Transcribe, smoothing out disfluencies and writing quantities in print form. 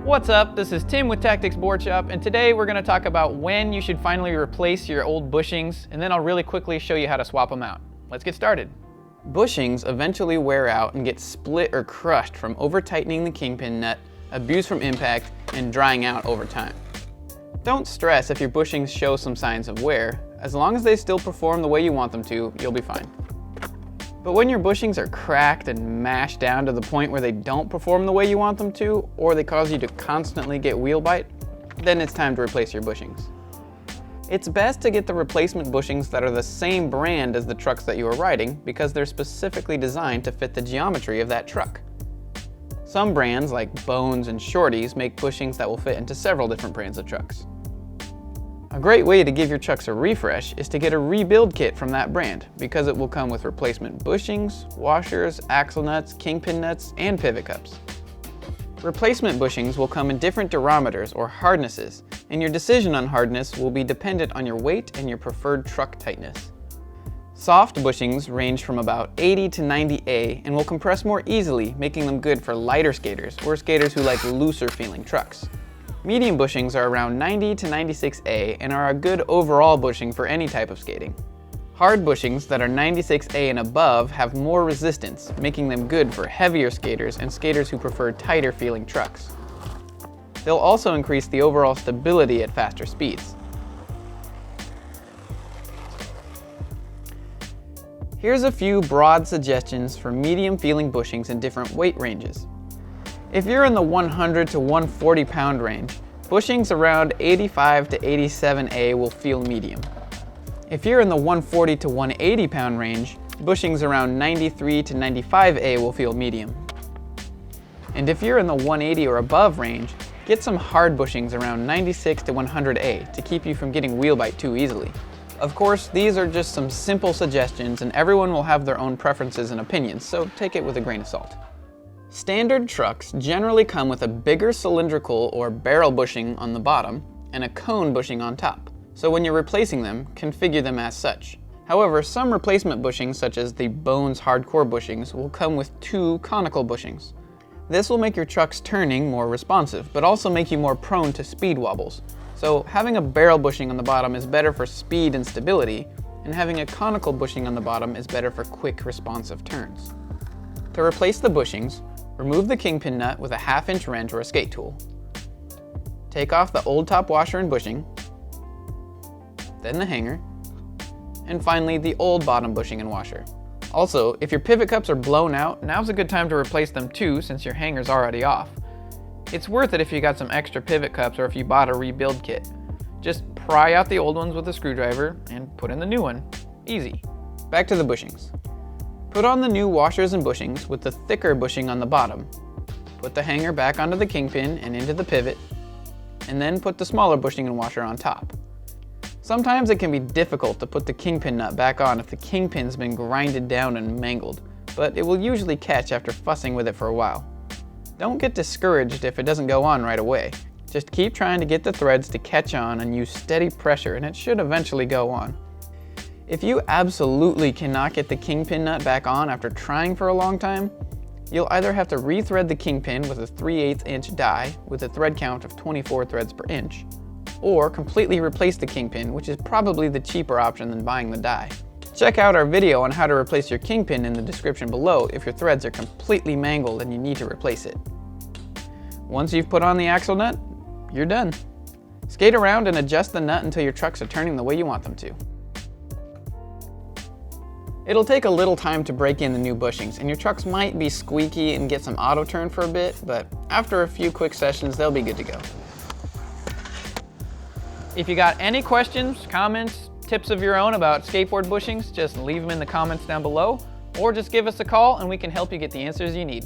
What's up? This is Tim with Tactics Boardshop, and today we're going to talk about when you should finally replace your old bushings, and then I'll really quickly show you how to swap them out. Let's get started. Bushings eventually wear out and get split or crushed from over-tightening the kingpin nut, abuse from impact, and drying out over time. Don't stress if your bushings show some signs of wear. As long as they still perform the way you want them to, you'll be fine. But when your bushings are cracked and mashed down to the point where they don't perform the way you want them to, or they cause you to constantly get wheelbite, then it's time to replace your bushings. It's best to get the replacement bushings that are the same brand as the trucks that you are riding because they're specifically designed to fit the geometry of that truck. Some brands like Bones and Shorties make bushings that will fit into several different brands of trucks. A great way to give your trucks a refresh is to get a rebuild kit from that brand because it will come with replacement bushings, washers, axle nuts, kingpin nuts, and pivot cups. Replacement bushings will come in different durometers or hardnesses, and your decision on hardness will be dependent on your weight and your preferred truck tightness. Soft bushings range from about 80 to 90A and will compress more easily, making them good for lighter skaters or skaters who like looser feeling trucks. Medium bushings are around 90 to 96A and are a good overall bushing for any type of skating. Hard bushings that are 96A and above have more resistance, making them good for heavier skaters and skaters who prefer tighter feeling trucks. They'll also increase the overall stability at faster speeds. Here's a few broad suggestions for medium feeling bushings in different weight ranges. If you're in the 100 to 140 pound range, bushings around 85 to 87A will feel medium. If you're in the 140 to 180 pound range, bushings around 93 to 95A will feel medium. And if you're in the 180 or above range, get some hard bushings around 96 to 100A to keep you from getting wheelbite too easily. Of course, these are just some simple suggestions and everyone will have their own preferences and opinions, so take it with a grain of salt. Standard trucks generally come with a bigger cylindrical or barrel bushing on the bottom and a cone bushing on top, so when you're replacing them, configure them as such. However, some replacement bushings such as the Bones hardcore bushings will come with two conical bushings. This will make your truck's turning more responsive, but also make you more prone to speed wobbles. So having a barrel bushing on the bottom is better for speed and stability, and having a conical bushing on the bottom is better for quick responsive turns. To replace the bushings, remove the kingpin nut with a 1/2 inch wrench or a skate tool. Take off the old top washer and bushing, then the hanger, and finally the old bottom bushing and washer. Also, if your pivot cups are blown out, now's a good time to replace them too since your hanger's already off. It's worth it if you got some extra pivot cups or if you bought a rebuild kit. Just pry out the old ones with a screwdriver and put in the new one. Easy. Back to the bushings. Put on the new washers and bushings with the thicker bushing on the bottom. Put the hanger back onto the kingpin and into the pivot, and then put the smaller bushing and washer on top. Sometimes it can be difficult to put the kingpin nut back on if the kingpin's been grinded down and mangled, but it will usually catch after fussing with it for a while. Don't get discouraged if it doesn't go on right away. Just keep trying to get the threads to catch on and use steady pressure and it should eventually go on. If you absolutely cannot get the kingpin nut back on after trying for a long time, you'll either have to rethread the kingpin with a 3/8 inch die with a thread count of 24 threads per inch, or completely replace the kingpin, which is probably the cheaper option than buying the die. Check out our video on how to replace your kingpin in the description below if your threads are completely mangled and you need to replace it. Once you've put on the axle nut, you're done. Skate around and adjust the nut until your trucks are turning the way you want them to. It'll take a little time to break in the new bushings, and your trucks might be squeaky and get some auto turn for a bit, but after a few quick sessions, they'll be good to go. If you got any questions, comments, tips of your own about skateboard bushings, just leave them in the comments down below, or just give us a call and we can help you get the answers you need.